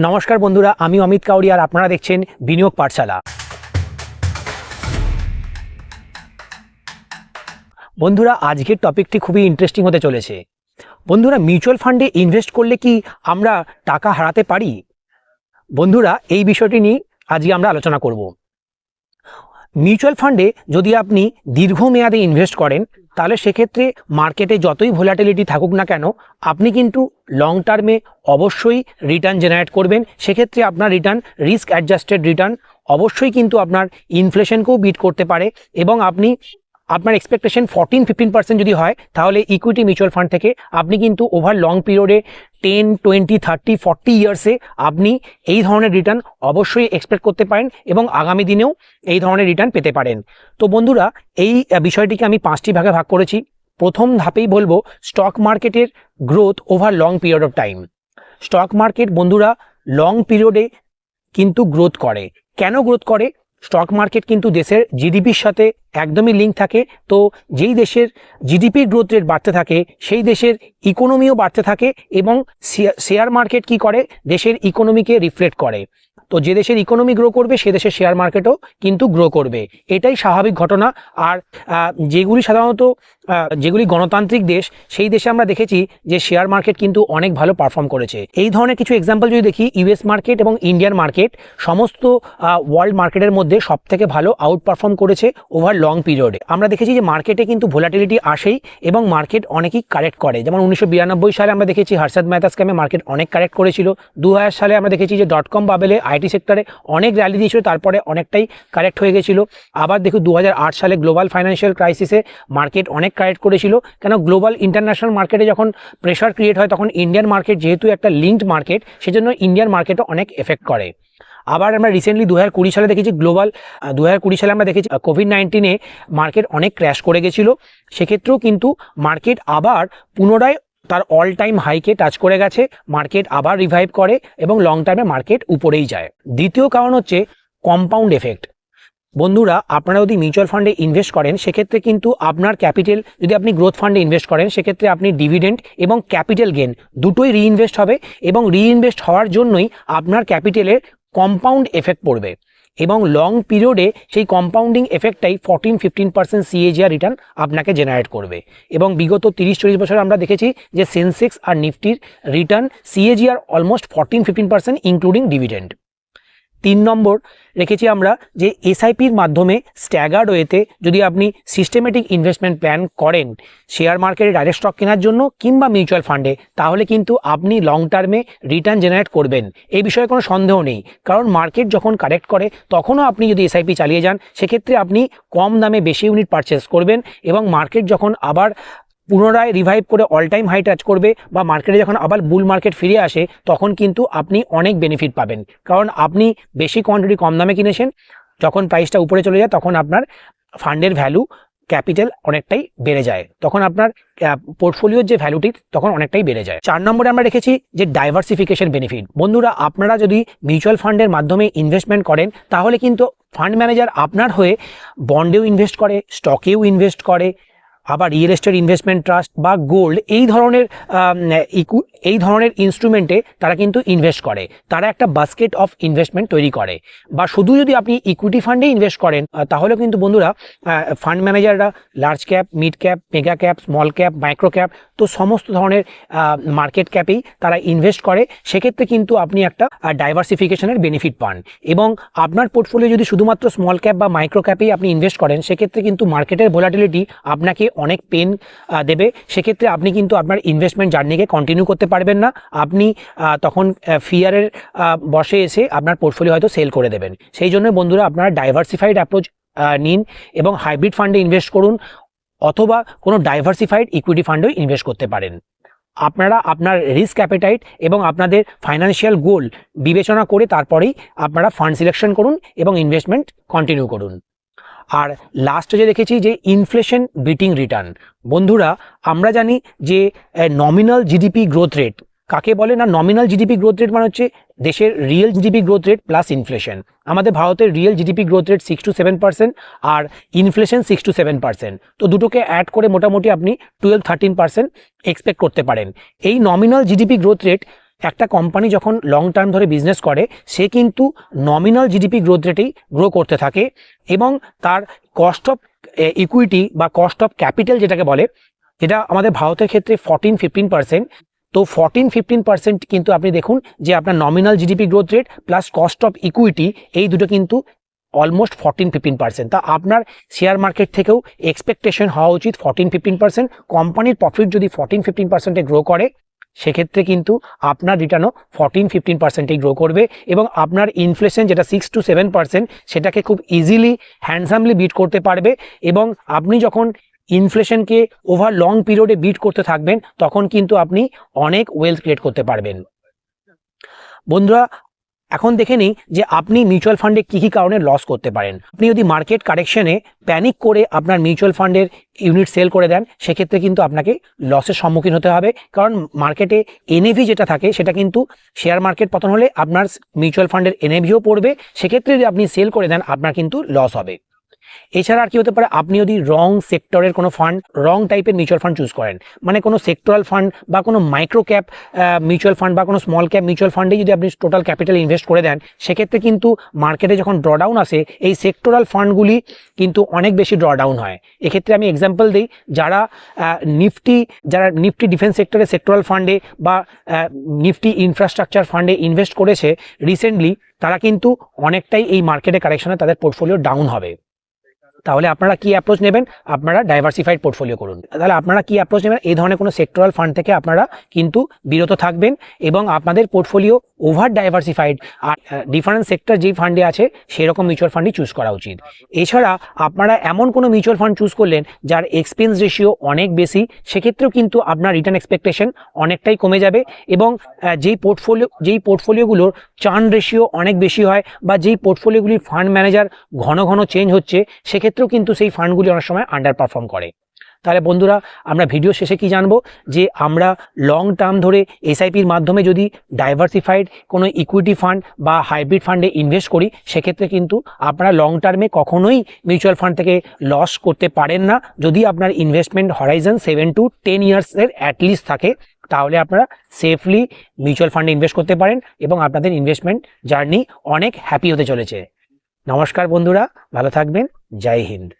নমস্কার বন্ধুরা, আমি অমিত কাউরি আর আপনারা দেখছেন বিনিয়োগ পাঠশালা। বন্ধুরা, আজকের টপিকটি খুবই ইন্টারেস্টিং হতে চলেছে। বন্ধুরা, মিউচুয়াল ফান্ডে ইনভেস্ট করলে কি আমরা টাকা হারাতে পারি? বন্ধুরা, এই বিষয়টি নিয়ে আজকে আমরা আলোচনা করব। মিউচুয়াল ফান্ডে যদি আপনি দীর্ঘমেয়াদে ইনভেস্ট করেন তাহলে সেক্ষেত্রে মার্কেটে যতই ভোলাটিলিটি থাকুক না কেন আপনি কিন্তু লং টার্মে অবশ্যই রিটার্ন জেনারেট করবেন। সেক্ষেত্রে আপনার রিটার্ন রিস্ক অ্যাডজাস্টেড রিটার্ন অবশ্যই কিন্তু আপনার ইনফ্লেশনকেও বিট করতে পারে এবং আপনার এক্সপেকটেশন 14-15% যদি হয় তাহলে ইকুইটি মিউচুয়াল ফান্ড থেকে আপনি কিন্তু ওভার লং পিরিয়ডে 10, 20, 30, 40 ইয়ার্সে আপনি এই ধরনের রিটার্ন অবশ্যই এক্সপেক্ট করতে পারেন এবং আগামী দিনেও এই ধরনের রিটার্ন পেতে পারেন। তো বন্ধুরা, এই বিষয়টিকে আমি 5টি ভাগে ভাগ করেছি। প্রথম ধাপেই বলবো স্টক মার্কেটের growth over long period of time. Stock market বন্ধুরা লং পিরিয়ডে কিন্তু গ্রোথ করে। কেন গ্রোথ করে? স্টক মার্কেট কিন্তু দেশের জিডিপির সাথে একদমই লিঙ্ক থাকে। তো যেই দেশের জিডিপির গ্রোথ রেট বাড়তে থাকে সেই দেশের ইকোনমিও বাড়তে থাকে এবং শেয়ার মার্কেট কি করে? দেশের ইকোনমিকে রিফ্লেক্ট করে। তো যে দেশের ইকোনমি গ্রো করবে সে দেশের শেয়ার মার্কেটও কিন্তু গ্রো করবে, এটাই স্বাভাবিক ঘটনা। আর যেগুলি গণতান্ত্রিক দেশ সেই দেশে আমরা দেখেছি যে শেয়ার মার্কেট কিন্তু অনেক ভালো পারফর্ম করেছে। এই ধরনের কিছু এক্সাম্পল যদি দেখি, ইউএস মার্কেট এবং ইন্ডিয়ান মার্কেট সমস্ত ওয়ার্ল্ড মার্কেটের মধ্যে সব থেকে ভালো আউট পারফর্ম করেছে ওভার লং পিরিয়ডে। আমরা দেখেছি যে মার্কেটে কিন্তু ভোলাটিলিটি আসেই এবং মার্কেট অনেকই কারেক্ট করে। যেমন 1992 সালে আমরা দেখেছি হার্ষদ মেহতা স্ক্যামে মার্কেট অনেক কারেক্ট করেছিল। 2000 সালে আমরা দেখেছি যে .com বাবেলে আইটি সেক্টরে অনেক র্যালি দিয়েছিল, তারপরে অনেকটাই কারেক্ট হয়ে গেছিল। আবার দেখুন 2008 সালে গ্লোবাল ফাইন্যান্সিয়াল ক্রাইসিসে মার্কেট অনেক কারেক্ট করেছিল। কেন? গ্লোবাল ইন্টারন্যাশনাল মার্কেটে যখন প্রেশার ক্রিয়েট হয় তখন ইন্ডিয়ান মার্কেট যেহেতু একটা লিঙ্কড মার্কেট সেজন্য ইন্ডিয়ান মার্কেটও অনেক এফেক্ট করে। আবার আমরা রিসেন্টলি 2020 সালে দেখেছি 2020 সালে আমরা দেখেছি কোভিড-19 মার্কেট অনেক ক্র্যাশ করে গেছিলো। সেক্ষেত্রেও কিন্তু মার্কেট আবার পুনরায় তার অল টাইম হাইকে টাচ করে গেছে, মার্কেট আবার রিভাইভ করে এবং লং টার্মে মার্কেট উপরেই যায়। দ্বিতীয় কারণ হচ্ছে কম্পাউন্ড এফেক্ট। বন্ধুরা, আপনারা যদি মিউচুয়াল ফান্ডে ইনভেস্ট করেন সেক্ষেত্রে কিন্তু আপনার ক্যাপিটাল, যদি আপনি গ্রোথ ফান্ডে ইনভেস্ট করেন সেক্ষেত্রে আপনি ডিভিডেন্ড এবং ক্যাপিটাল গেন দুটোই রিইনভেস্ট হবে এবং রিইনভেস্ট হওয়ার জন্যই আপনার ক্যাপিটালের কম্পাউন্ড এফেক্ট পড়বে এবং লং পিরিয়ডে সেই কম্পাউন্ডিং এফেক্টটাই 14-15% সিএজিআর রিটার্ন আপনাকে জেনারেট করবে। এবং বিগত 30-40 বছর আমরা দেখেছি যে সেন্সেক্স আর নিফটির return CAGR almost 14-15% including dividend. 3 number রেখেছি আমরা যে এসআইপির মাধ্যমে স্ট্যাগার্ড ওয়েতে যদি আপনি সিস্টেমেটিক ইনভেস্টমেন্ট প্ল্যান করেন শেয়ার মার্কেটে ডাইরেক্ট স্টক কেনার জন্য কিংবা মিউচুয়াল ফান্ডে, তাহলে কিন্তু আপনি লং টার্মে রিটার্ন জেনারেট করবেন, এই বিষয়ে কোনো সন্দেহ নেই। কারণ মার্কেট যখন কারেক্ট করে তখনও আপনি যদি এসআইপি চালিয়ে যান সেক্ষেত্রে আপনি কম দামে বেশি ইউনিট পারচেস করবেন এবং মার্কেট যখন আবার পুনরায় রিভাইভ করে অল টাইম হাই টাচ করবে বা মার্কেটে যখন আবার বুল মার্কেট ফিরে আসে তখন কিন্তু আপনি অনেক বেনিফিট পাবেন। কারণ আপনি বেশি কোয়ান্টিটি কম দামে কিনেছেন, যখন প্রাইসটা উপরে চলে যায় তখন আপনার ফান্ডের ভ্যালু, ক্যাপিটাল অনেকটাই বেড়ে যায়, তখন আপনার পোর্টফোলিওর যে ভ্যালুটি তখন অনেকটাই বেড়ে যায়। 4 নম্বরে আমরা রেখেছি যে ডাইভার্সিফিকেশন বেনিফিট। বন্ধুরা, আপনারা যদি মিউচুয়াল ফান্ডের মাধ্যমে ইনভেস্টমেন্ট করেন তাহলে কিন্তু ফান্ড ম্যানেজার আপনার হয়ে বন্ডেও ইনভেস্ট করে, স্টকেও ইনভেস্ট করে, আবার রিয়েল এস্টেট ইনভেস্টমেন্ট ট্রাস্ট বা গোল্ড এই ধরনের ইনস্ট্রুমেন্টে তারা কিন্তু ইনভেস্ট করে। তারা একটা বাস্কেট অফ ইনভেস্টমেন্ট তৈরি করে। বা শুধু যদি আপনি ইকুইটি ফান্ডে ইনভেস্ট করেন তাহলে কিন্তু বন্ধুরা ফান্ড ম্যানেজাররা large cap, mid cap, mega cap, small cap, micro cap, তো সমস্ত ধরনের মার্কেট ক্যাপেই তারা ইনভেস্ট করে। সেক্ষেত্রে কিন্তু আপনি একটা ডাইভার্সিফিকেশনের বেনিফিট পান এবং আপনার পোর্টফোলিও যদি শুধুমাত্র স্মল ক্যাপ বা মাইক্রো ক্যাপেই আপনি ইনভেস্ট করেন সেক্ষেত্রে কিন্তু মার্কেটের ভোলাটিলিটি আপনাকে অনেক পেন দেবে। সেক্ষেত্রে আপনি কিন্তু আপনার ইনভেস্টমেন্ট জার্নিকে কন্টিনিউ করতে পারবেন না, আপনি তখন ফিয়ারের বসে এসে আপনার পোর্টফোলিও হয়তো সেল করে দেবেন। সেই জন্য বন্ধুরা আপনারা ডাইভার্সিফাইড অ্যাপ্রোচ নিন এবং হাইব্রিড ফান্ডে ইনভেস্ট করুন অথবা কোনো ডাইভার্সিফাইড ইকুইটি ফান্ডেও ইনভেস্ট করতে পারেন। আপনারা আপনার রিস্ক অ্যাপেটাইট এবং আপনাদের ফাইন্যান্সিয়াল গোল বিবেচনা করে তারপরেই আপনারা ফান্ড সিলেকশন করুন এবং ইনভেস্টমেন্ট কন্টিনিউ করুন। আর লাস্টে যে দেখেছি যে ইনফ্লেশন বিটিং রিটার্ন। বন্ধুরা, আমরা জানি যে নমিনাল জিডিপি গ্রোথ রেট কাকে বলে না? নমিনাল জিডিপি গ্রোথ রেট মানে হচ্ছে দেশের real GDP growth rate plus inflation. আমাদের ভারতের রিয়েল জিডিপি গ্রোথ রেট 6-7% আর ইনফ্লেশন 6-7%। তো দুটোকে অ্যাড করে মোটামুটি আপনি 12-13% এক্সপেক্ট করতে পারেন। এই নমিনাল জিডিপি গ্রোথ রেট একটা কোম্পানি যখন লং টার্ম ধরে বিজনেস করে সে কিন্তু নমিনাল জিডিপি গ্রোথ রেটেই গ্রো করতে থাকে এবং তার কস্ট অফ ইকুইটি বা কস্ট অফ ক্যাপিটাল যেটাকে বলে, যেটা আমাদের ভারতের ক্ষেত্রে 14-15%। তো 14-15% কিন্তু আপনি দেখুন যে আপনার nominal GDP growth rate plus cost of equity এই দুটো কিন্তু অলমোস্ট 14-15%। তা আপনার শেয়ার মার্কেট থেকেও এক্সপেকটেশন হওয়া উচিত 14-15%। কোম্পানির প্রফিট যদি 14-15%-এ গ্রো করে সেক্ষেত্রে কিন্তু আপনার রিটার্নও 14-15%-এই গ্রো করবে এবং আপনার ইনফ্লেশন যেটা 6-7% সেটাকে খুব ইজিলি হ্যান্ডসামলি বিট করতে পারবে। এবং আপনি যখন ইনফ্লেশনকে ওভার লং পিরিয়ডে বিট করতে থাকবেন তখন কিন্তু আপনি অনেক ওয়েলথ ক্রিয়েট করতে পারবেন। বন্ধুরা, এখন দেখে নিই যে আপনি মিউচুয়াল ফান্ডে কী কী কারণে লস করতে পারেন। আপনি যদি মার্কেট কারেকশনে প্যানিক করে আপনার মিউচুয়াল ফান্ডের ইউনিট সেল করে দেন সেক্ষেত্রে কিন্তু আপনাকে লসের সম্মুখীন হতে হবে, কারণ মার্কেটে এনএভি যেটা থাকে সেটা কিন্তু শেয়ার মার্কেট পতন হলে আপনার মিউচুয়াল ফান্ডের এনএভিও পড়বে, সেক্ষেত্রে যদি আপনি সেল করে দেন আপনার কিন্তু লস হবে। এছাড়া আর কি হতে পারে, আপনি যদি রং সেক্টরের কোনো ফান্ড, রং টাইপের মিউচুয়াল ফান্ড চুজ করেন, মানে কোনো সেক্টরাল ফান্ড বা কোনো মাইক্রো ক্যাপ মিউচুয়াল ফান্ড বা কোনো স্মল ক্যাপ মিউচুয়াল ফান্ডে যদি আপনি টোটাল ক্যাপিটাল ইনভেস্ট করে দেন সেক্ষেত্রে কিন্তু মার্কেটে যখন ড্রডাউন আসে এই সেক্টরাল ফান্ডগুলি কিন্তু অনেক বেশি ড্রডাউন হয়। এক্ষেত্রে আমি এক্সাম্পল দিই, যারা নিফটি ডিফেন্স সেক্টরে সেক্টরাল ফান্ডে বা নিফটি ইনফ্রাস্ট্রাকচার ফান্ডে ইনভেস্ট করেছে রিসেন্টলি, তারা কিন্তু অনেকটাই এই মার্কেটে কারেকশনে তাদের পোর্টফোলিও ডাউন হবে। তাহলে আপনারা কি অ্যাপ্রোচ নেবেন? আপনারা ডাইভার্সিফাইড পোর্টফোলিও করুন। তাহলে আপনারা কি অ্যাপ্রোচ নেবেন? এই ধরনের কোনো সেক্টরাল ফান্ড থেকে আপনারা কিন্তু বিরত থাকবেন এবং আপনাদের পোর্টফোলিও ওভার ডাইভার্সিফাইড আর ডিফারেন্ট সেক্টর যেই ফান্ডে আছে সেরকম মিউচুয়াল ফান্ডই চুজ করা উচিত। এছাড়া আপনারা এমন কোনো মিউচুয়াল ফান্ড চুজ করলেন যার এক্সপেন্স রেশিও অনেক বেশি, সেক্ষেত্রেও কিন্তু আপনার রিটার্ন এক্সপেকটেশন অনেকটাই কমে যাবে এবং যেই পোর্টফোলিওগুলোর চার্ন রেশিও অনেক বেশি হয় বা যেই পোর্টফোলিওগুলির ফান্ড ম্যানেজার ঘন ঘন চেঞ্জ হচ্ছে সেক্ষেত্রেও কিন্তু সেই ফান্ডগুলি অনেক সময় আন্ডার পারফর্ম করে। তাহলে বন্ধুরা, আমরা ভিডিও শেষে কি জানবো যে আমরা লং টার্ম ধরে এসআইপির মাধ্যমে যদি ডাইভার্সিফাইড কোনো ইকুইটি ফান্ড বা হাইব্রিড ফান্ডে ইনভেস্ট করি সেক্ষেত্রে কিন্তু আপনারা লং টার্মে কখনোই মিউচুয়াল ফান্ড থেকে লস করতে পারেন না। যদি আপনার ইনভেস্টমেন্ট হরাইজন 7 to 10 ইয়ার্সের অ্যাটলিস্ট থাকে তাহলে আপনারা সেফলি মিউচুয়াল ফান্ডে ইনভেস্ট করতে পারেন এবং আপনাদের ইনভেস্টমেন্ট জার্নি অনেক হ্যাপি হতে চলেছে। নমস্কার বন্ধুরা, ভালো থাকবেন। জয় হিন্দ।